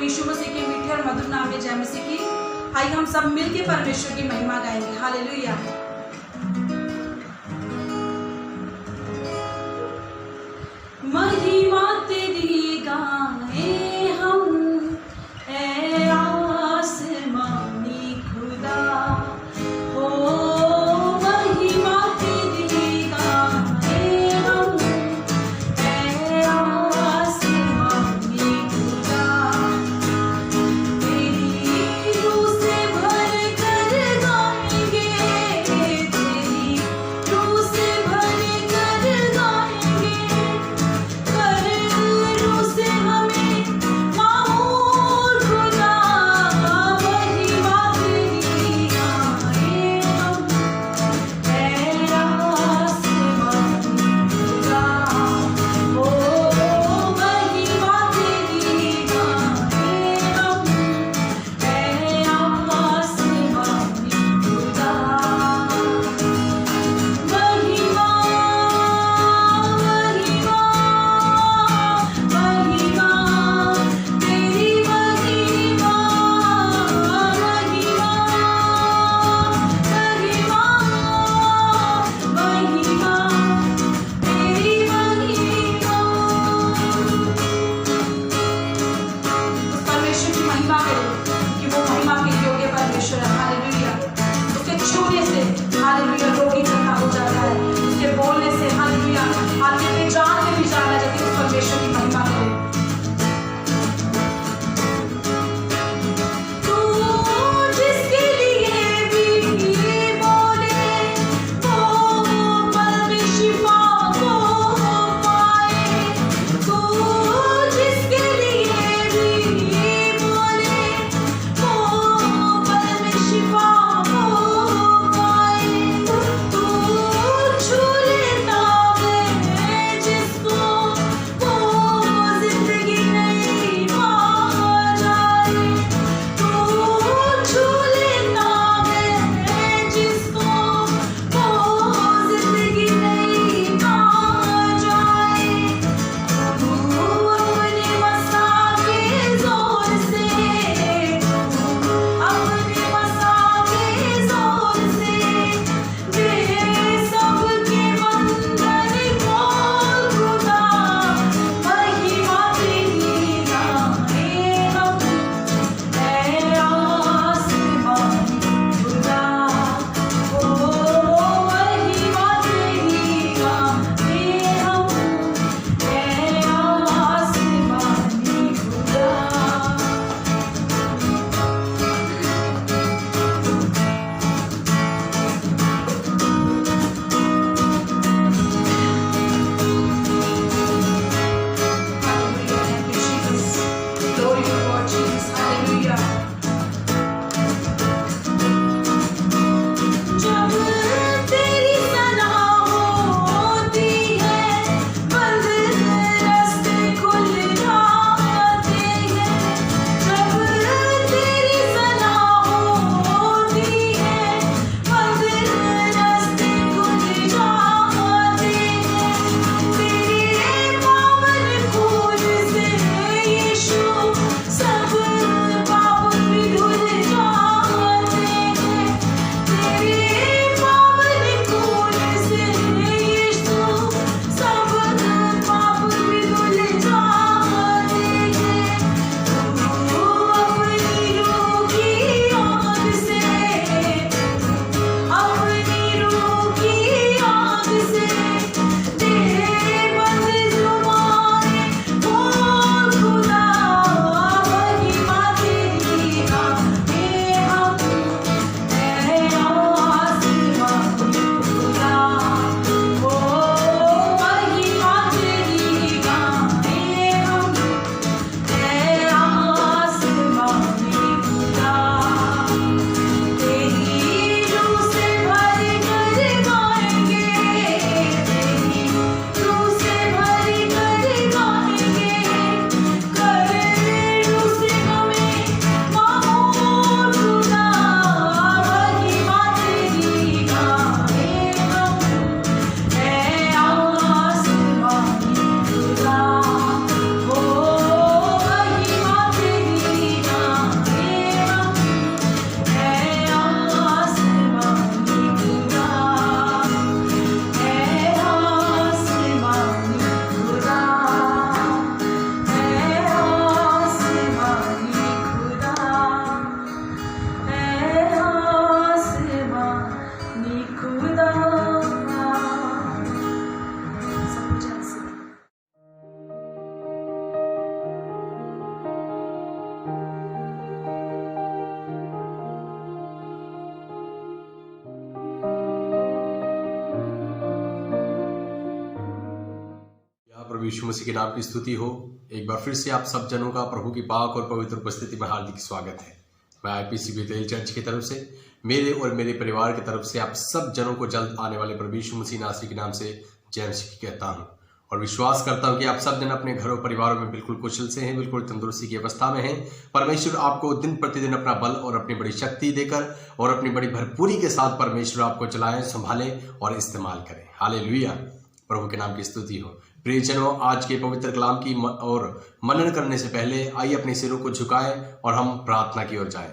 प्रभु यीशु मसीह के मीठे और मधुर नाम में जय मसीह की। आइए हम सब मिलके परमेश्वर की महिमा गाएंगे। हालेलुया। महिमा तेरी गाएं हम, ऐ आसमानी खुदा हो। महिमा तेरी गाएं हम, ऐ आसमानी खुदा। तेरी रूह से भर कर गाएंगे, तेरी रूह से भर कर गाएंगे। यीशु मसीह के नाम की स्तुति हो। एक बार फिर से आप सब जनों का प्रभु की पाक और पवित्र उपस्थिति में हार्दिक स्वागत है। मैं आईपीसी बेतेल चर्च की तरफ से, मेरे और मेरे परिवार की तरफ से आप सब जनों को जल्द आने वाले प्रभु यीशु मसीह नासरी के नाम से जय मसीह कहता हूँ और विश्वास करता हूँ कि आप सब जन अपने घरों परिवारों में बिल्कुल कुशल से हैं, बिल्कुल तंदुरुस्ती की अवस्था में हैं। परमेश्वर आपको दिन प्रतिदिन अपना बल और अपनी बड़ी शक्ति देकर और अपनी बड़ी भरपूरी के साथ परमेश्वर आपको चलाएं, संभाले और इस्तेमाल करें। हालेलुया, प्रभु के नाम की स्तुति हो। प्रियजनों, आज के पवित्र कलाम की और मनन करने से पहले आइए अपने सिरों को झुकाएं और हम प्रार्थना की ओर जाएं।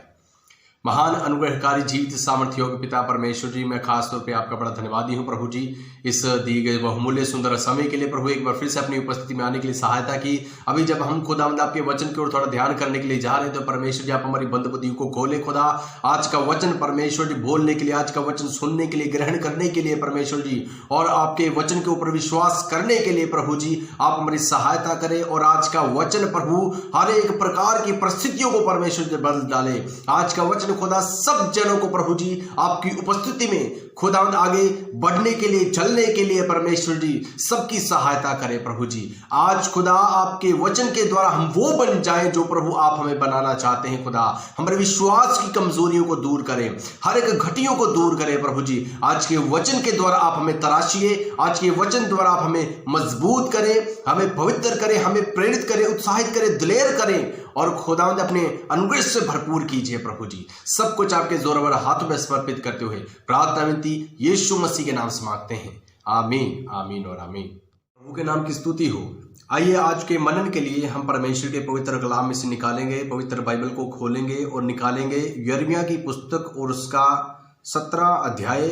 महान अनुग्रहकारी जीवित सामर्थ्य योग्य पिता परमेश्वर जी, मैं खास तौर पे आपका बड़ा धन्यवादी हूं प्रभु जी, इस दिए गए बहुमूल्य सुंदर समय के लिए। प्रभु एक बार फिर से अपनी उपस्थिति में आने के लिए सहायता की। अभी जब हम खुदावंद आपके वचन की ओर थोड़ा ध्यान करने के लिए जा रहे हैं तो परमेश्वर जी आप हमारी बंद बुद्धि को खोले खुदा। आज का वचन परमेश्वर जी बोलने के लिए, आज का वचन सुनने के लिए, ग्रहण करने के लिए परमेश्वर जी, और आपके वचन के ऊपर विश्वास करने के लिए प्रभु जी आप हमारी सहायता करें। और आज का वचन प्रभु हर एक प्रकार की परिस्थितियों को परमेश्वर जी बदल डाले। आज का वचन खुदा सब जनों को प्रभु जी आपकी उपस्थिति में खुदावंद आगे बढ़ने के लिए, चलने के लिए परमेश्वर जी सबकी सहायता करें प्रभु जी। आज खुदा आपके वचन के द्वारा हम वो बन जाएं जो प्रभु आप हमें बनाना चाहते हैं। खुदा हमारे विश्वास की कमजोरियों को दूर करें, हर एक घटियों को दूर करें प्रभु जी। आज के वचन के द्वारा आप हमें तराशिए, आज के वचन द्वारा आप हमें मजबूत करें, हमें पवित्र करें, हमें प्रेरित करें, उत्साहित करें, दिलेर करें और खुदावंद अपने अनुग्रह से भरपूर कीजिए प्रभु जी। सब कुछ आपके जोरवर हाथों में समर्पित करते हुए प्रार्थना विनती यीशु मसीह के नाम से मांगते हैं, आमीन, आमीन और आमीन। प्रभु के नाम की स्तुति हो। आइए आज के मनन के लिए हम परमेश्वर के पवित्र कलाम में से निकालेंगे, पवित्र बाइबल को खोलेंगे और निकालेंगे यिर्मयाह की पुस्तक और उसका 17 अध्याय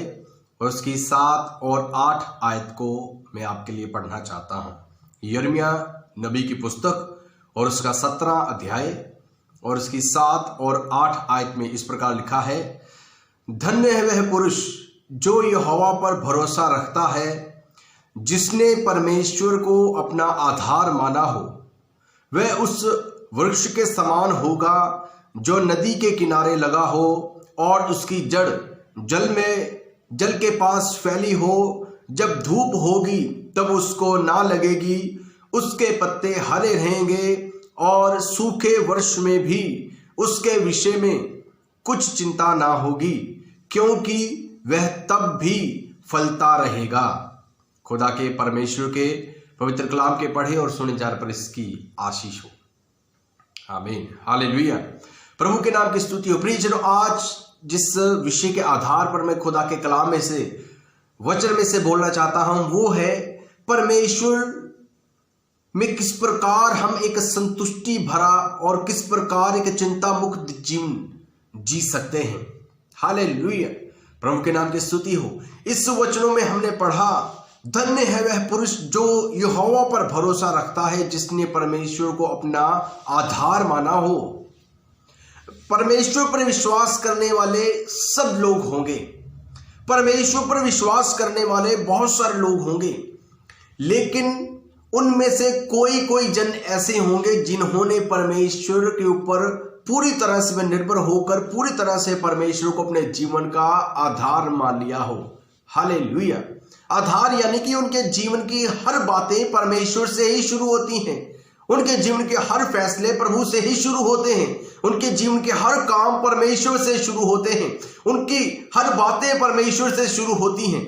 और उसकी 7 और 8 आयत को मैं आपके लिए पढ़ना चाहता हूं। यिर्मयाह नबी की पुस्तक और उसका 17 अध्याय और उसकी 7 और 8 आयत में इस प्रकार लिखा है, धन्य है वह पुरुष जो यहोवा पर भरोसा रखता है, जिसने परमेश्वर को अपना आधार माना हो। वह उस वृक्ष के समान होगा जो नदी के किनारे लगा हो और उसकी जड़ जल के पास फैली हो। जब धूप होगी तब उसको ना लगेगी, उसके पत्ते हरे रहेंगे और सूखे वर्ष में भी उसके विषय में कुछ चिंता ना होगी, क्योंकि वह तब भी फलता रहेगा। खुदा के परमेश्वर के पवित्र कलाम के पढ़े और सुने जाने पर इसकी आशीष हो, आमीन, हालेलुया। प्रभु के नाम की स्तुति हो। प्रियजनों, आज जिस विषय के आधार पर मैं खुदा के कलाम में से, वचन में से बोलना चाहता हूं वो है परमेश्वर में किस प्रकार हम एक संतुष्टि भरा और किस प्रकार एक चिंता मुक्त जीवन जी सकते हैं। हालेलुया, प्रभु के नाम की स्तुति हो। इस वचनों में हमने पढ़ा, धन्य है वह पुरुष जो यहोवा पर भरोसा रखता है, जिसने परमेश्वर को अपना आधार माना हो। परमेश्वर पर विश्वास करने वाले सब लोग होंगे, परमेश्वर पर विश्वास करने वाले बहुत सारे लोग होंगे, लेकिन उनमें से कोई जन ऐसे होंगे जिन्होंने परमेश्वर के ऊपर पूरी तरह से निर्भर होकर पूरी तरह से परमेश्वर को अपने जीवन का आधार मान लिया हो। हालेलुया। आधार यानी कि उनके जीवन की हर बातें परमेश्वर से ही शुरू होती हैं, उनके जीवन के हर फैसले प्रभु से ही शुरू होते हैं, उनके जीवन के हर काम परमेश्वर से शुरू होते हैं, उनकी हर बातें परमेश्वर से शुरू होती हैं।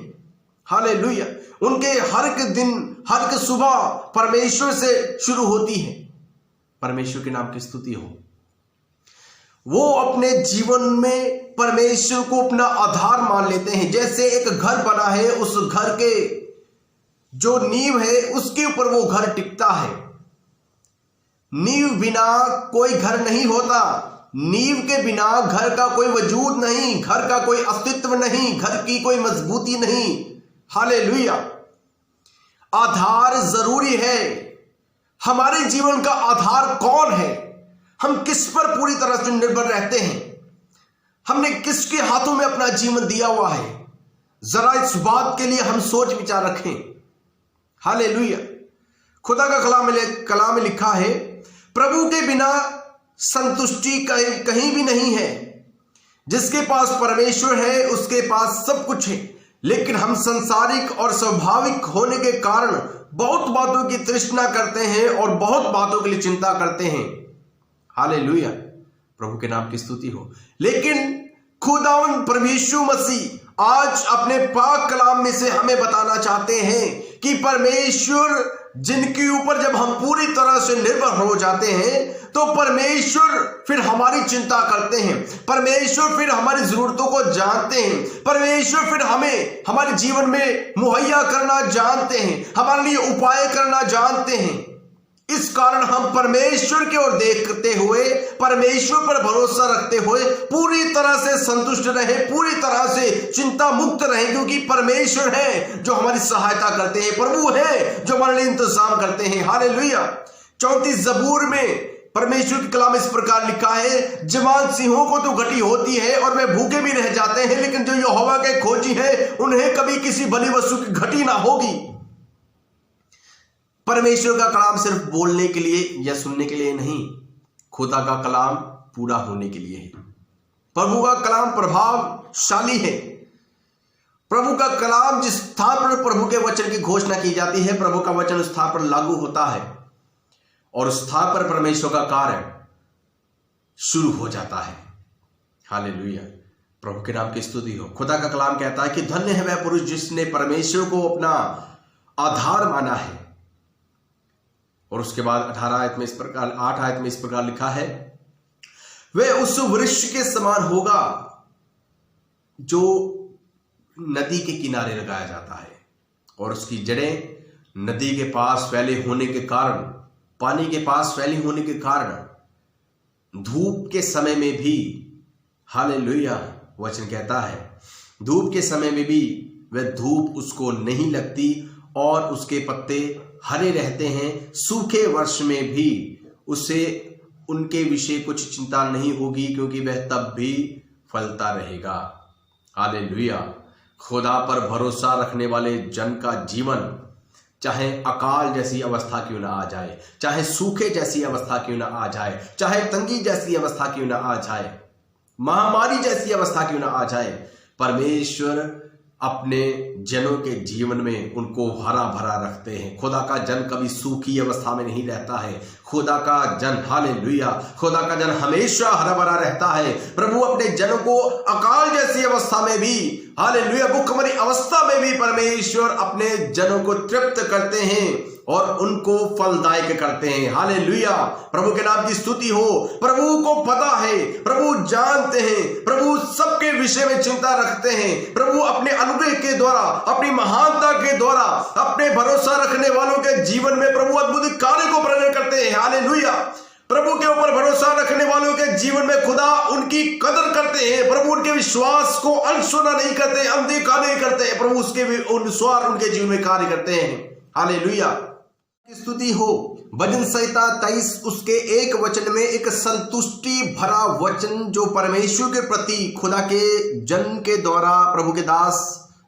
हालेलुया। उनके हर एक दिन, हर एक सुबह परमेश्वर से शुरू होती है। परमेश्वर के नाम की स्तुति हो। वो अपने जीवन में परमेश्वर को अपना आधार मान लेते हैं। जैसे एक घर बना है, उस घर के जो नींव है उसके ऊपर वो घर टिकता है। नींव बिना कोई घर नहीं होता, नींव के बिना घर का कोई वजूद नहीं, घर का कोई अस्तित्व नहीं, घर की कोई मजबूती नहीं। हालेलुया। आधार जरूरी है। हमारे जीवन का आधार कौन है? हम किस पर पूरी तरह से निर्भर रहते हैं? हमने किसके हाथों में अपना जीवन दिया हुआ है? जरा इस बात के लिए हम सोच विचार रखें। हालेलुया। खुदा का कलाम में लिखा है, प्रभु के बिना संतुष्टि कहीं भी नहीं है। जिसके पास परमेश्वर है उसके पास सब कुछ है। लेकिन हम संसारिक और स्वाभाविक होने के कारण बहुत बातों की तृष्णा करते हैं और बहुत बातों के लिए चिंता करते हैं। हालेलुया, प्रभु के नाम की स्तुति हो। लेकिन खुदावंद प्रभु यीशु मसीह आज अपने पाक कलाम में से हमें बताना चाहते हैं कि परमेश्वर जिनके ऊपर जब हम पूरी तरह से निर्भर हो जाते हैं तो परमेश्वर फिर हमारी चिंता करते हैं, परमेश्वर फिर हमारी जरूरतों को जानते हैं, परमेश्वर फिर हमें हमारे जीवन में मुहैया करना जानते हैं, हमारे लिए उपाय करना जानते हैं। इस कारण हम परमेश्वर की ओर देखते हुए, परमेश्वर पर भरोसा रखते हुए पूरी तरह से संतुष्ट रहे, पूरी तरह से चिंता मुक्त रहे, क्योंकि परमेश्वर है जो हमारी सहायता करते हैं, प्रभु है जो हमारे लिए इंतजाम करते हैं। हालेलुया। 34 ज़बूर में परमेश्वर की कलाम इस प्रकार लिखा है, जवान सिंहों को तो घटी होती है और वे भूखे भी रह जाते हैं, लेकिन जो यहोवा के खोजी है उन्हें कभी किसी भली वस्तु की घटी ना होगी। परमेश्वर का कलाम सिर्फ बोलने के लिए या सुनने के लिए नहीं, खुदा का कलाम पूरा होने के लिए है। प्रभु का कलाम प्रभावशाली है। प्रभु का कलाम जिस स्थान पर प्रभु के वचन की घोषणा की जाती है, प्रभु का वचन उस स्थान पर लागू होता है और उस स्थान पर परमेश्वर का कार्य शुरू हो जाता है। हालेलुया, प्रभु के नाम की स्तुति हो। खुदा का कलाम कहता है कि धन्य है वह पुरुष जिसने परमेश्वर को अपना आधार माना है। और उसके बाद 8 आयत में इस प्रकार लिखा है, वह उस वृक्ष के समान होगा जो नदी के किनारे लगाया जाता है और उसकी जड़ें नदी के पास फैले होने के कारण, पानी के पास फैली होने के कारण धूप के समय में भी, हालेलुया, वचन कहता है धूप के समय में भी वह धूप उसको नहीं लगती और उसके पत्ते हरे रहते हैं। सूखे वर्ष में भी उसे उनके विषय कुछ चिंता नहीं होगी, क्योंकि वह तब भी फलता रहेगा। हालेलुया। खुदा पर भरोसा रखने वाले जन का जीवन, चाहे अकाल जैसी अवस्था क्यों ना आ जाए, चाहे सूखे जैसी अवस्था क्यों ना आ जाए, चाहे तंगी जैसी अवस्था क्यों ना आ जाए, महामारी जैसी अवस्था क्यों ना आ जाए, परमेश्वर अपने जनों के जीवन में उनको हरा भरा रखते हैं। खुदा का जन कभी सूखी अवस्था में नहीं रहता है। खुदा का जन, हालेलुया, खुदा का जन हमेशा हरा भरा रहता है। प्रभु अपने जनों को अकाल जैसी अवस्था में भी, हालेलुया, भूखमरी अवस्था में भी परमेश्वर अपने जनों को तृप्त करते हैं और उनको फलदायक करते हैं। हालेलुया, प्रभु के नाम की स्तुति हो। प्रभु को पता है, प्रभु जानते हैं, प्रभु सबके विषय में चिंता रखते हैं। प्रभु अपने अनुग्रह के द्वारा, अपनी महानता के द्वारा, अपने भरोसा रखने वालों के जीवन में प्रभु अद्भुत कार्य को प्रकट करते हैं। हालेलुया, प्रभु के ऊपर भरोसा रखने वालों के जीवन में खुदा उनकी कदर करते हैं। प्रभु उनके विश्वास को अनसुना नहीं करते, अनदेखा नहीं करते। प्रभु उसके अनुसार उनके जीवन में कार्य करते हैं। हालेलुया, स्तुति हो। भजन संहिता 23 उसके 1 वचन में एक संतुष्टि भरा वचन जो परमेश्वर के प्रति खुदा के जन के द्वारा, प्रभु के दास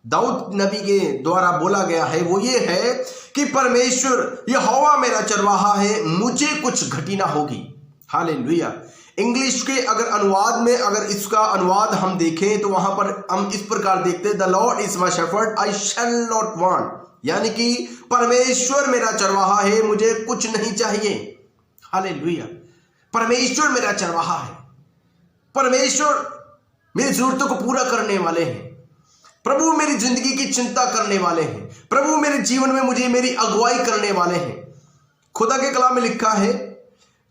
दाऊद नबी के द्वारा बोला गया है, वो ये है कि परमेश्वर यहोवा मेरा चरवाहा है, मुझे कुछ घटी ना होगी। हालेलुया। इंग्लिश के अगर अनुवाद में, अगर इसका अनुवाद हम देखें तो वहां पर हम इस प्रकार देखते हैं, the Lord is my shepherd I shall not want, यानी कि परमेश्वर मेरा चरवाहा है, मुझे कुछ नहीं चाहिए। हालेलुया, परमेश्वर मेरा चरवाहा है, परमेश्वर मेरी जरूरतों को पूरा करने वाले हैं, प्रभु मेरी जिंदगी की चिंता करने वाले हैं, प्रभु मेरे जीवन में मुझे मेरी अगुवाई करने वाले हैं। खुदा के कलाम में लिखा है,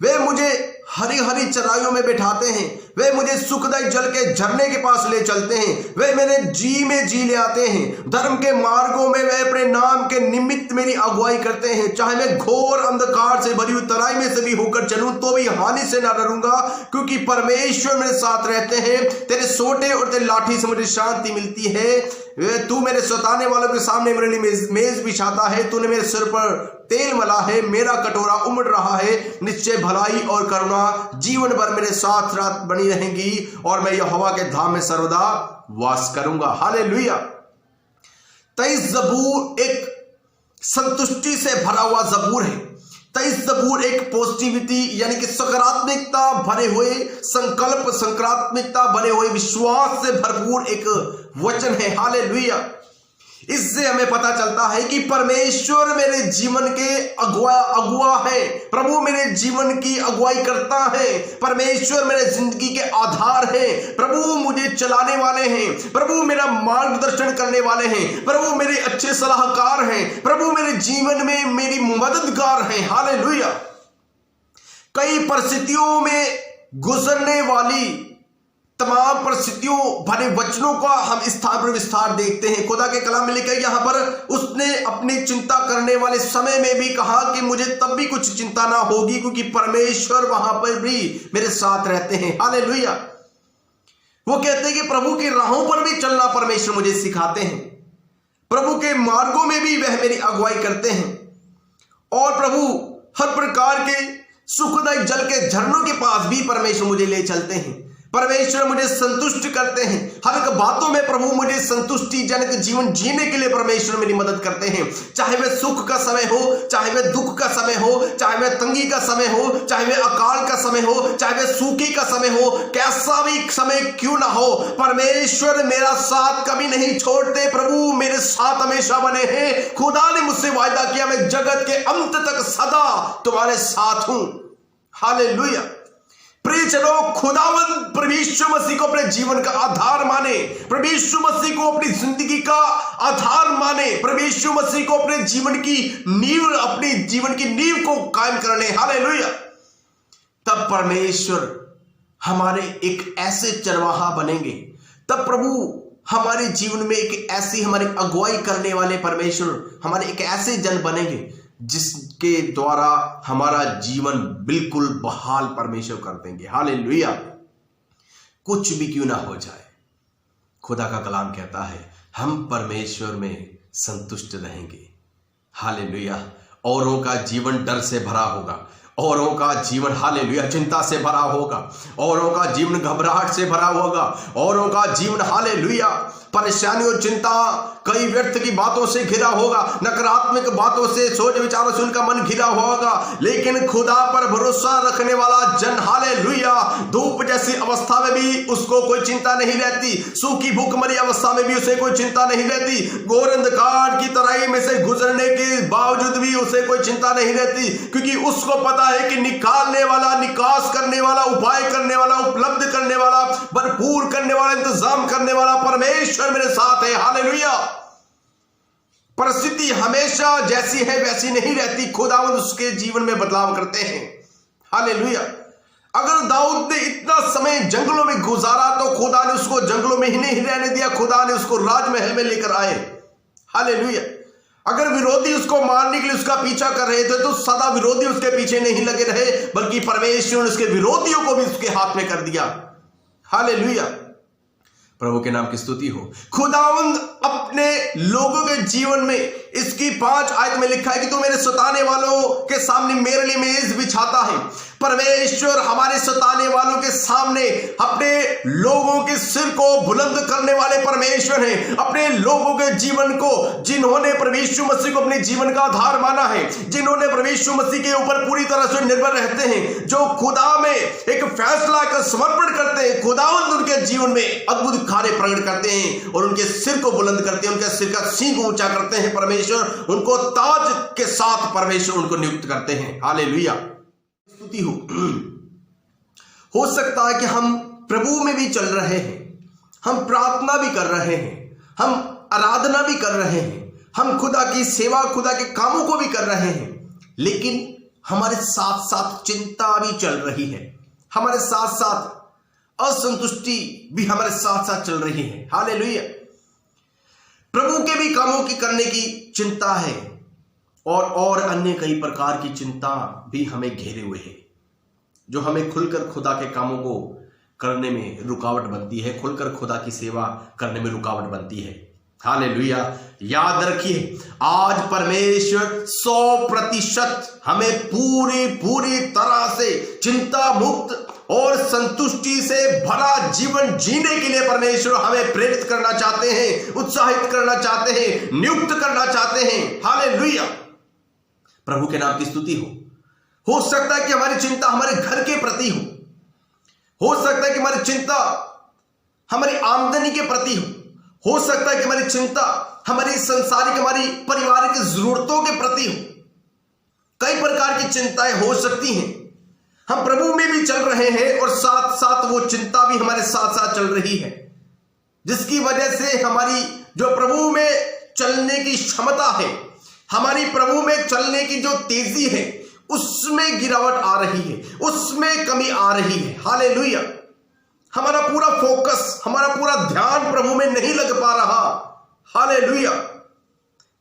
वे मुझे हरी हरी चराइयों में बैठाते हैं, वे मुझे सुखदायक जल के झरने के पास ले चलते हैं, वे मेरे जी में जी ले आते हैं। धर्म के मार्गों में वे अपने नाम के निमित्त मेरी अगुवाई करते हैं। चाहे मैं घोर अंधकार से भरी हुई तराई में से भी होकर चलूं तो भी हानि से ना डरूंगा, क्योंकि परमेश्वर मेरे साथ रहते हैं। तेरे सोटे और तेरी लाठी से मुझे शांति मिलती है। तू मेरे सताने वालों के सामने मेरे लिए मेज बिछाता है, तूने मेरे सिर पर तेल मला है, मेरा कटोरा उमड़ रहा है। निश्चय भलाई और करुणा जीवन भर मेरे साथ रात बनी रहेंगी और मैं यहोवा के धाम में सर्वदा वास करूंगा। हालेलुया। 23 ज़बूर एक संतुष्टि से भरा हुआ ज़बूर है। 23 ज़बूर एक पॉजिटिविटी यानी कि सकारात्मकता भरे हुए संकल्प, सकारात्मकता भरे हुए विश्वास से भरपूर एक वचन है। हालेलुया। इससे हमें पता चलता है कि परमेश्वर मेरे जीवन के अगुआ है। प्रभु मेरे जीवन की अगुवाई करता है। परमेश्वर मेरे जिंदगी के आधार है। प्रभु मुझे चलाने वाले हैं। प्रभु मेरा मार्गदर्शन करने वाले हैं। प्रभु मेरे अच्छे सलाहकार हैं। प्रभु मेरे जीवन में मेरी मददगार हैं। हालेलुया। कई परिस्थितियों में गुजरने वाली तमाम परिस्थितियों भरे वचनों का हम स्थान पर विस्तार देखते हैं। खुदा के कलाम में लिखा है यहां पर उसने अपनी चिंता करने वाले समय में भी कहा कि मुझे तब भी कुछ चिंता ना होगी, क्योंकि परमेश्वर वहां पर भी मेरे साथ रहते हैं। हालेलुया। वो कहते हैं कि प्रभु की राहों पर भी चलना परमेश्वर मुझे सिखाते हैं। प्रभु के मार्गों में भी वह मेरी अगुवाई करते हैं। और प्रभु हर प्रकार के सुखदायक जल के झरनों के पास भी परमेश्वर मुझे ले चलते हैं। परमेश्वर मुझे संतुष्ट करते हैं। हर एक बातों में प्रभु मुझे संतुष्टिजनक जीवन जीने के लिए परमेश्वर मेरी मदद करते हैं। चाहे वह सुख का समय हो, चाहे वह दुख का समय हो, चाहे वह तंगी का समय हो, चाहे वह अकाल का समय हो, चाहे वह सूखी का समय हो, कैसा भी समय क्यों ना हो, परमेश्वर मेरा साथ कभी नहीं छोड़ते। प्रभु मेरे साथ हमेशा बने हैं। खुदा ने मुझसे वायदा किया मैं जगत के अंत तक सदा तुम्हारे साथ हूं। हालेलुया। प्रियजनों, खुदावंद प्रभु यीशु मसीह को अपने जीवन का आधार माने। प्रभु यीशु मसीह को अपनी जिंदगी का आधार माने। प्रभु यीशु मसीह को अपने जीवन की नींव, अपनी जीवन की नींव को कायम करने। हालेलुया। तब परमेश्वर हमारे एक ऐसे चरवाहा बनेंगे। तब प्रभु हमारे जीवन में एक ऐसी हमारी अगुवाई करने वाले परमेश्वर हमारे एक ऐसे जन बनेंगे जिसके द्वारा हमारा जीवन बिल्कुल बहाल परमेश्वर कर देंगे। हालेलुया। कुछ भी क्यों ना हो जाए, खुदा का कलाम कहता है हम परमेश्वर में संतुष्ट रहेंगे। हालेलुया। औरों का जीवन डर से भरा होगा। औरों का जीवन हालेलुया चिंता से भरा होगा। औरों का जीवन घबराहट से भरा होगा। औरों का जीवन हालेलुया परेशानी और चिंता, कई व्यर्थ की बातों से घिरा होगा। नकारात्मक बातों से, सोच विचारों से उनका मन घिरा होगा। लेकिन खुदा पर भरोसा रखने वाला जन हालेलुया धूप जैसी अवस्था में भी उसको कोई चिंता नहीं रहती। सूखी भूखमरी अवस्था में भी उसे कोई चिंता नहीं रहती। घोर अंधकार की तराई में से गुजरने के बावजूद भी उसे कोई चिंता नहीं रहती, क्योंकि उसको पता है कि निकालने वाला, निकास करने वाला, उपाय करने वाला, उपलब्ध करने वाला, भरपूर करने वाला, इंतजाम करने वाला परमेश्वर मेरे साथ है। हालेलुया। परिस्थिति हमेशा जैसी है वैसी नहीं रहती। खुदावंद उसके जीवन में बदलाव करते हैं। हालेलुया। अगर दाऊद ने इतना समय जंगलों में गुजारा तो खुदा ने उसको जंगलों में ही नहीं रहने दिया, खुदा ने उसको राजमहल में लेकर आए। हालेलुया। अगर विरोधी उसको मारने के लिए उसका पीछा कर रहे थे तो सदा विरोधी उसके पीछे नहीं लगे रहे, बल्कि परमेश्वर ने उसके विरोधियों को भी उसके हाथ में कर दिया। हालेलुया। प्रभु के नाम की स्तुति हो। खुदावंद अपने लोगों के जीवन में इसकी 5 आयत में लिखा है कि तू मेरे सताने वालों के सामने मेरे लिए मेज बिछाता है। परमेश्वर हमारे सताने वालों के सामने अपने लोगों के सिर को बुलंद करने वाले परमेश्वर हैं। अपने लोगों के जीवन को, जिन्होंने प्रभु यीशु मसीह को अपने जीवन का आधार माना है, जिन्होंने प्रभु यीशु मसीह के ऊपर पूरी तरह से निर्भर रहते हैं, जो खुदा में एक फैसला का समर्पण करते हैं, खुदावंद उनके जीवन में अद्भुत कार्य प्रकट करते हैं और उनके सिर को बुलंद करते हैं, उनके सिर का सींग ऊंचा करते हैं। परमेश्वर उनको ताज के साथ परमेश्वर उनको नियुक्त करते हैं। हालेलुया। स्तुति हो सकता है कि हम प्रभु में भी चल रहे हैं, हम प्रार्थना भी कर रहे हैं, हम आराधना भी कर रहे हैं, हम खुदा की सेवा, खुदा के कामों को भी कर रहे हैं, लेकिन हमारे साथ साथ चिंता भी चल रही है, हमारे साथ साथ असंतुष्टि भी हमारे साथ साथ चल रही है। हालेलुया। प्रभु के भी कामों की करने की चिंता है और अन्य कई प्रकार की चिंता भी हमें घेरे हुए है, जो हमें खुलकर खुदा के कामों को करने में रुकावट बनती है, खुलकर खुदा की सेवा करने में रुकावट बनती है। हालेलुया। याद रखिए, आज परमेश्वर 100% हमें पूरी तरह से चिंता मुक्त और संतुष्टि से भरा जीवन जीने के लिए परमेश्वर हमें प्रेरित करना चाहते हैं, उत्साहित करना चाहते हैं, नियुक्त करना चाहते हैं। हालेलुया। प्रभु के नाम की स्तुति हो सकता है कि हमारी चिंता हमारे घर के प्रति हो सकता है कि हमारी चिंता हमारी आमदनी के प्रति हो सकता है कि हमारी चिंता हमारी संसारिक, हमारी पारिवारिक जरूरतों के प्रति हो, कई प्रकार की चिंताएं हो सकती हैं। हम प्रभु में भी चल रहे हैं और साथ साथ वो चिंता भी हमारे साथ साथ चल रही है, जिसकी वजह से हमारी जो प्रभु में चलने की क्षमता है, हमारी प्रभु में चलने की जो तेजी है, उसमें गिरावट आ रही है, उसमें कमी आ रही है। हालेलुया। हमारा पूरा फोकस, हमारा पूरा ध्यान प्रभु में नहीं लग पा रहा। हालेलुया।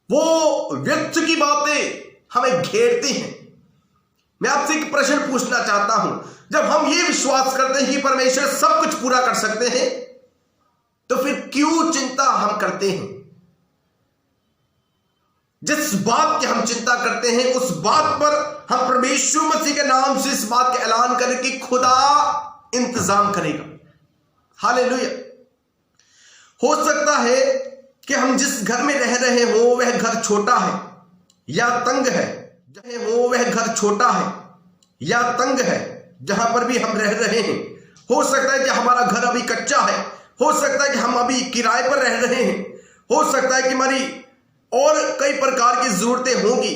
वो व्यक्त की बातें हमें घेरती हैं। मैं आपसे एक प्रश्न पूछना चाहता हूं, जब हम ये विश्वास करते हैं कि परमेश्वर सब कुछ पूरा कर सकते हैं, तो फिर क्यों चिंता हम करते हैं? जिस बात की हम चिंता करते हैं, उस बात पर हम परमेश्वर मसीह के नाम से इस बात का ऐलान करें कि खुदा इंतजाम करेगा। हालेलुया। हो सकता है कि हम जिस घर में रह रहे हो वह घर छोटा है या तंग है, जहां हो वह घर छोटा है या तंग है, जहां पर भी हम रह रहे हैं। हो सकता है कि हमारा घर अभी कच्चा है, हो सकता है कि हम अभी किराए पर रह रहे हैं, हो सकता है कि हमारी और कई प्रकार की जरूरतें होंगी,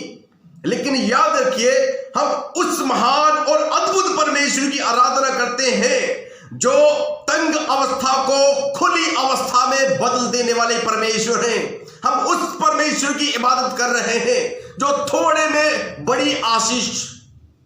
लेकिन याद रखिए, हम उस महान और अद्भुत परमेश्वर की आराधना करते हैं जो तंग अवस्था को खुली अवस्था में बदल देने वाले परमेश्वर हैं। हम उस परमेश्वर की इबादत कर रहे हैं जो थोड़े में बड़ी आशीष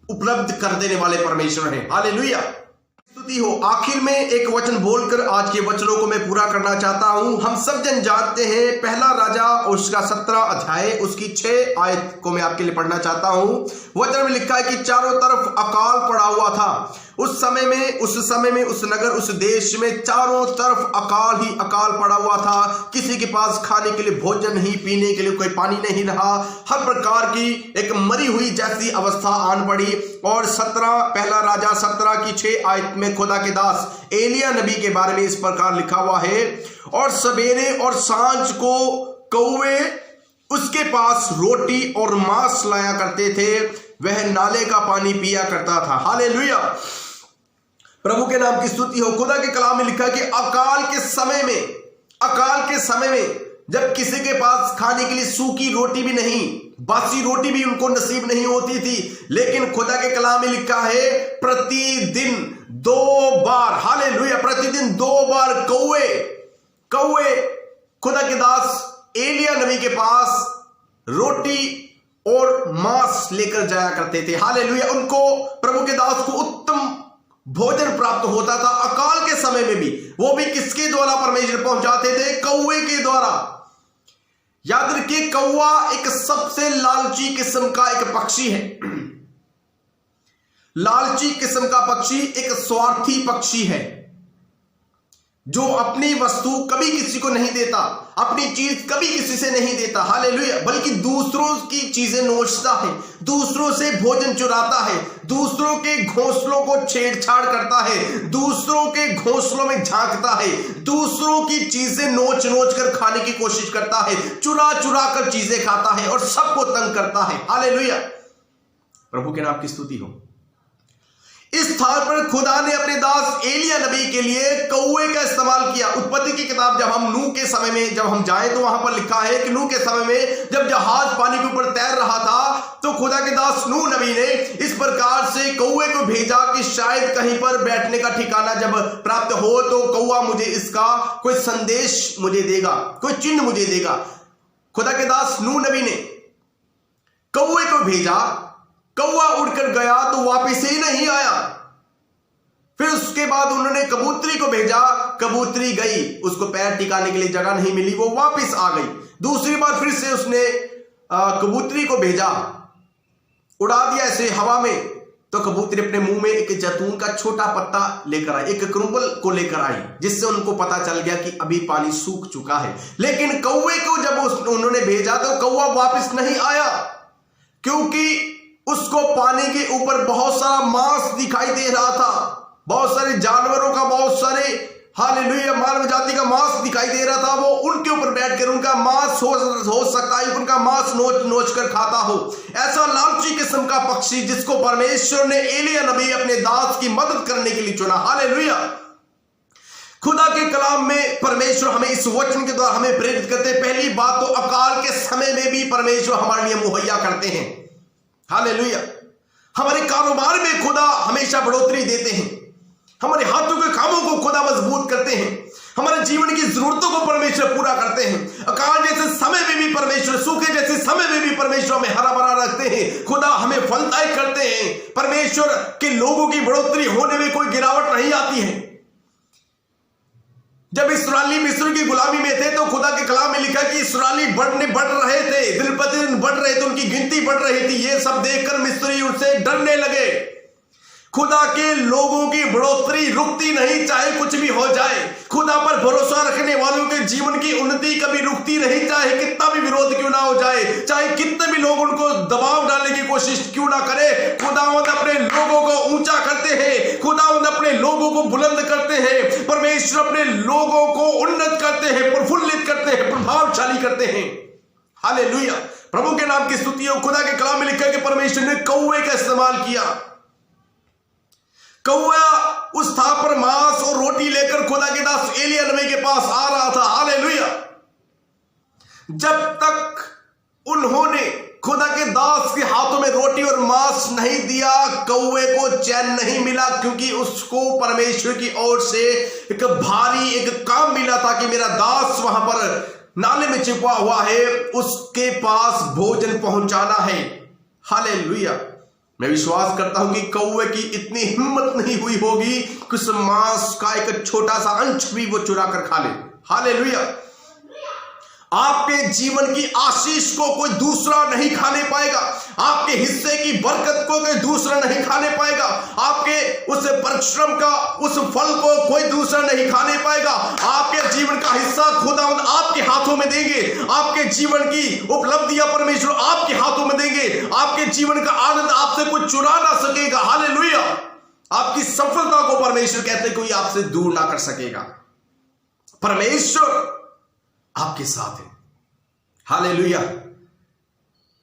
उपलब्ध कर देने वाले परमेश्वर हैं। हालेलुया। स्तुति हो। आखिर में एक वचन बोलकर आज के वचनों को मैं पूरा करना चाहता हूं। हम सब जन जानते हैं, पहला राजा उसका 17 अध्याय उसकी 6 आयत को मैं आपके लिए पढ़ना चाहता हूं। वचन में लिखा है कि चारों तरफ अकाल पड़ा हुआ था। उस समय में उस नगर, उस देश में चारों तरफ अकाल ही अकाल पड़ा हुआ था। किसी के पास खाने के लिए भोजन नहीं, पीने के लिए कोई पानी नहीं रहा। हर प्रकार की एक मरी हुई जैसी अवस्था आन पड़ी। और पहला राजा 17 की 6 आयत में खुदा के दास एलिया नबी के बारे में इस प्रकार लिखा हुआ है, और सवेरे और सांझ को कौवे उसके पास रोटी और मांस लाया करते थे, वह नाले का पानी पिया करता था। हालेलुया। प्रभु के नाम की स्तुति हो। खुदा के कलाम में लिखा कि अकाल के समय में जब किसी के पास खाने के लिए सूखी रोटी भी नहीं, बासी रोटी भी उनको नसीब नहीं होती थी, लेकिन खुदा के कलाम में लिखा है प्रतिदिन 2 बार, हालेलुया, प्रतिदिन 2 बार कौवे खुदा के दास एलिया नबी के पास रोटी और मांस लेकर जाया करते थे। हालेलुया। उनको, प्रभु के दास को उत्तम भोजन प्राप्त होता था अकाल के समय में भी। वो भी किसके द्वारा परमेश्वर पहुंचाते थे? कौवे के द्वारा। याद रखिए, कौवा एक सबसे लालची किस्म का एक पक्षी है। लालची किस्म का पक्षी एक स्वार्थी पक्षी है, जो अपनी वस्तु कभी किसी को नहीं देता, अपनी चीज कभी किसी से नहीं देता। हालेलुया। बल्कि दूसरों की चीजें नोचता है, दूसरों से भोजन चुराता है, दूसरों के घोंसलों को छेड़छाड़ करता है, दूसरों के घोंसलों में झांकता है, दूसरों की चीजें नोच कर खाने की कोशिश करता है, चुरा कर चीजें खाता है और सबको तंग करता है। हालेलुया। प्रभु के नाम की स्तुति हो। इस स्थान पर खुदा ने अपने दास एलिया नबी के लिए कौवे का इस्तेमाल किया। उत्पत्ति की किताब जब हम नूह के समय में जब हम जाएं तो वहां पर लिखा है कि नूह के समय में जब जहाज पानी के ऊपर तैर रहा था, तो खुदा के दास नूह नबी ने इस प्रकार से कौवे को भेजा कि शायद कहीं पर बैठने का ठिकाना जब प्राप्त हो तो कौवा मुझे इसका कोई संदेश मुझे देगा, कोई चिन्ह मुझे देगा। खुदा के दास नूह नबी ने कौवे को भेजा, कौवा उड़कर गया तो वापस ही नहीं आया। फिर उसके बाद उन्होंने कबूतरी को भेजा, कबूतरी गई, उसको पैर टिकाने के लिए जगह नहीं मिली, वो वापस आ गई। दूसरी बार फिर से उसने कबूतरी को भेजा, उड़ा दिया ऐसे हवा में, तो कबूतरी अपने मुंह में एक जैतून का छोटा पत्ता लेकर आई, एक करुंबल को लेकर आई, जिससे उनको पता चल गया कि अभी पानी सूख चुका है। लेकिन कौवे को जब उन्होंने भेजा तो कौवा वापस नहीं आया, क्योंकि उसको पानी के ऊपर बहुत सारा मांस दिखाई दे रहा था, बहुत सारे जानवरों का, बहुत सारे, हालेलुया, मानव जाति का मांस दिखाई दे रहा था। वो उनके ऊपर बैठकर उनका मांस हो सकता है, उनका मांस नोच कर खाता हो। ऐसा लालची किस्म का पक्षी जिसको परमेश्वर ने एलिया नबी अपने दास की मदद करने के लिए चुना। हालेलुया। खुदा के कलाम में परमेश्वर हमें इस वचन के द्वारा हमें प्रेरित करते हैं। पहली बात तो अकाल के समय में भी परमेश्वर हमारे लिए मुहैया करते हैं। हालेलुया। हमारे कारोबार में खुदा हमेशा बढ़ोतरी देते हैं। हमारे हाथों के कामों को खुदा मजबूत करते हैं। हमारे जीवन की जरूरतों को परमेश्वर पूरा करते हैं। अकाल जैसे समय में भी परमेश्वर, सूखे जैसे समय में भी परमेश्वर हमें हरा भरा रखते हैं। खुदा हमें फलदायक करते हैं। परमेश्वर के लोगों की बढ़ोतरी होने में कोई गिरावट नहीं आती है। जब इस्राएली मिस्र की गुलामी में थे तो खुदा के कलाम में लिखा कि इस्राएली बढ़ रहे थे, दिन प्रतिदिन बढ़ रहे थे, उनकी गिनती बढ़ रही थी। ये सब देखकर मिस्री उनसे डरने लगे। खुदा के लोगों की बढ़ोतरी रुकती नहीं, चाहे कुछ भी हो जाए। खुदा पर भरोसा रखने वालों के जीवन की उन्नति कभी रुकती नहीं, चाहे कितना भी विरोध क्यों ना हो जाए, चाहे कितने भी लोग उनको दबाव डालने की कोशिश क्यों ना करे। खुदावंद अपने लोगों को ऊंचा करते हैं। खुदावंद अपने लोगों को बुलंद करते हैं। परमेश्वर अपने लोगों को उन्नत करते हैं, प्रफुल्लित करते हैं, प्रभावशाली करते हैं। हालेलुया। प्रभु के नाम की स्तुति हो। खुदा के कलाम में लिखा है कि परमेश्वर ने कौवे का इस्तेमाल किया। कौवा उस स्थान पर मांस और रोटी लेकर खुदा के दास एलिय्याह नबी के पास आ रहा था। हालेलुया। जब तक उन्होंने खुदा के दास के हाथों में रोटी और मांस नहीं दिया, कौवे को चैन नहीं मिला, क्योंकि उसको परमेश्वर की ओर से एक भारी एक काम मिला था कि मेरा दास वहां पर नाले में छिपा हुआ है, उसके पास भोजन पहुंचाना है। हालेलुया। मैं विश्वास करता हूं कि कौवे की इतनी हिम्मत नहीं हुई होगी कि उस मांस का एक छोटा सा अंश भी वो चुरा कर खा ले। हालेलुया। आपके जीवन की आशीष को कोई दूसरा नहीं खाने पाएगा। आपके हिस्से की बरकत को कोई दूसरा नहीं खाने पाएगा। आपके उस परिश्रम का उस फल को कोई दूसरा नहीं खाने पाएगा। आपके जीवन का हिस्सा खुदावंद आपके हाथों में देंगे। आपके जीवन की उपलब्धियां परमेश्वर आपके हाथों में देंगे। आपके जीवन का आनंद आपसे कोई चुरा ना सकेगा। हालेलुया। आपकी सफलता को परमेश्वर कहते कोई आपसे दूर ना कर सकेगा। परमेश्वर आपके साथ है। हालेलुया।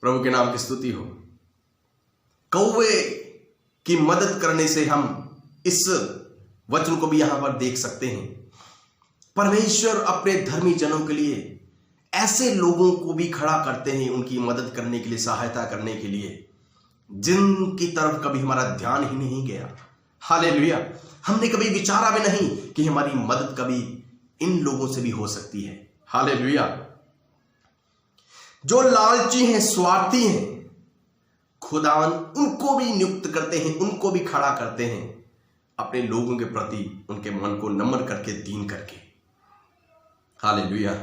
प्रभु के नाम की स्तुति हो। कौवे की मदद करने से हम इस वचन को भी यहां पर देख सकते हैं। परमेश्वर अपने धर्मी जनों के लिए ऐसे लोगों को भी खड़ा करते हैं, उनकी मदद करने के लिए, सहायता करने के लिए, जिनकी तरफ कभी हमारा ध्यान ही नहीं गया। हालेलुया। हमने कभी विचारा भी नहीं कि हमारी मदद कभी इन लोगों से भी हो सकती है। हालेलुया। जो लालची हैं, स्वार्थी हैं, खुदावंद उनको भी नियुक्त करते हैं, उनको भी खड़ा करते हैं अपने लोगों के प्रति, उनके मन को नम्र करके, दीन करके। हालेलुया।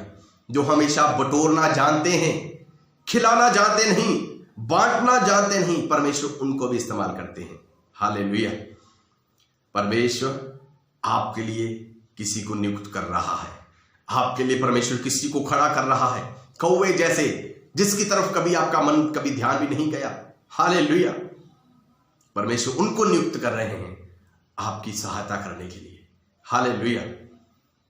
जो हमेशा बटोरना जानते हैं, खिलाना जानते नहीं, बांटना जानते नहीं, परमेश्वर उनको भी इस्तेमाल करते हैं। हालेलुया। परमेश्वर आपके लिए किसी को नियुक्त कर रहा है। आपके लिए परमेश्वर किसी को खड़ा कर रहा है, कौवे जैसे, जिसकी तरफ कभी आपका मन कभी ध्यान भी नहीं गया। हालेलुया। परमेश्वर उनको नियुक्त कर रहे हैं आपकी सहायता करने के लिए। हालेलुया।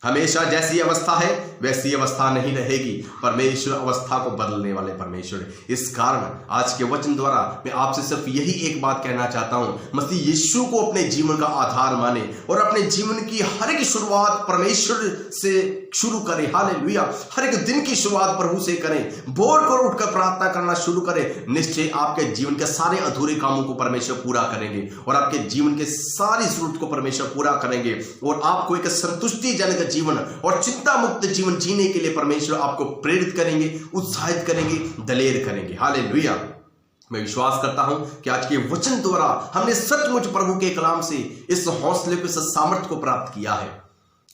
हमेशा जैसी अवस्था है वैसी अवस्था नहीं रहेगी। परमेश्वर अवस्था को बदलने वाले परमेश्वर है। इस कारण आज के वचन द्वारा मैं आपसे सिर्फ यही एक बात कहना चाहता हूं, मसीह यीशु को अपने जीवन का आधार माने और अपने जीवन की हर एक शुरुआत परमेश्वर से शुरू करें। हालेलुया। हर एक दिन की शुरुआत प्रभु से करें। भोर को उठकर प्रार्थना करना शुरू करें। निश्चय आपके जीवन के सारे अधूरे कामों को परमेश्वर पूरा करेंगे और आपके जीवन के सारी जरूरत को परमेश्वर पूरा करेंगे और आपको एक संतुष्टिजनक जीवन और चिंता मुक्त जीवन जीने के लिए परमेश्वर आपको प्रेरित करेंगे, उत्साहित करेंगे, दलेर करेंगे। हालेलुया। मैं विश्वास करता हूं कि आज के वचन द्वारा हमने सचमुच प्रभु के कलाम से इस हौसले को, इस सामर्थ्य को प्राप्त किया है।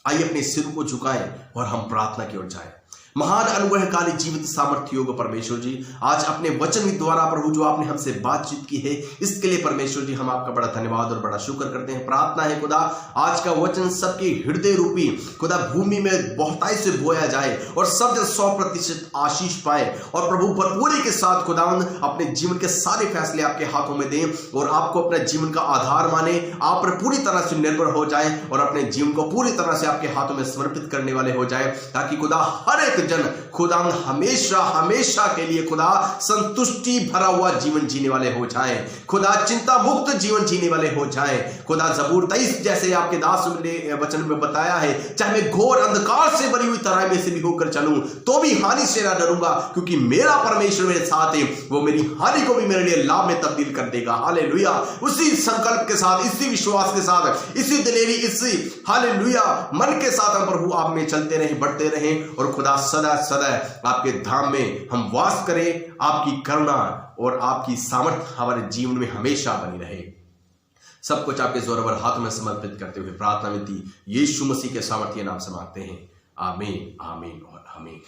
आइए अपने सिर को झुकाएं और हम प्रार्थना की ओर जाएं। महान अनुग्रहकारी जीवित सामर्थ्य योग परमेश्वर जी, आज अपने वचन द्वारा प्रभु जो आपने हमसे बातचीत की है, इसके लिए परमेश्वर जी हम आपका बड़ा धन्यवाद और बड़ा शुक्र करते हैं। प्रार्थना है खुदा आज का वचन सबकी हृदय रूपी खुदा भूमि में बहुताई से बोया जाए और सब जन 100% आशीष पाए और प्रभु भरपूरी के साथ खुदावंद अपने जीवन के सारे फैसले आपके हाथों में दें और आपको अपने जीवन का आधार माने, आप पर पूरी तरह से निर्भर हो जाए और अपने जीवन को पूरी तरह से आपके हाथों में समर्पित करने वाले हो जाए, ताकि खुदा हर एक जन खुदा हमेशा हमेशा के लिए खुदा संतुष्टि भरा हुआ जीवन जीने वाले हो जाएं, खुदा चिंता मुक्त जीवन जीने वाले हो जाएं। खुदा ज़बूर 23 जैसे आपके दास ने वचन में बताया है, चाहे मैं घोर अंधकार से भरी हुई तराई में से भी होकर चलूं तो भी हानि से ना डरूंगा, क्योंकि मेरा परमेश्वर मेरे साथ है, वो मेरी हानि को भी मेरे लिए लाभ में तब्दील कर देगा। हालेलुया। उसी संकल्प के साथ, इसी विश्वास के साथ, इसी दिलेरी, इसी हालेलुया मन के साथ हम प्रभु आप में चलते रहें, बढ़ते रहें और खुदा सदा सदा आपके धाम में हम वास करें। आपकी करुणा और आपकी सामर्थ हमारे जीवन में हमेशा बनी रहे। सब कुछ आपके जोरवर हाथों में समर्पित करते हुए प्रार्थना विनती यीशु मसीह के सामर्थ्य नाम से मांगते हैं। आमीन, आमीन और आमीन।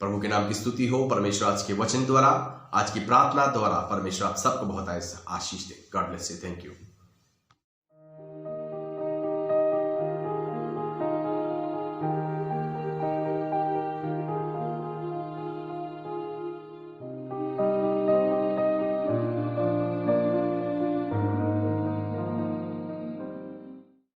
प्रभु के नाम की स्तुति हो। परमेश्वर आज के वचन द्वारा, आज की प्रार्थना द्वारा परमेश्वर आप सबको बहुत आशीष दे। God bless you. Thank you.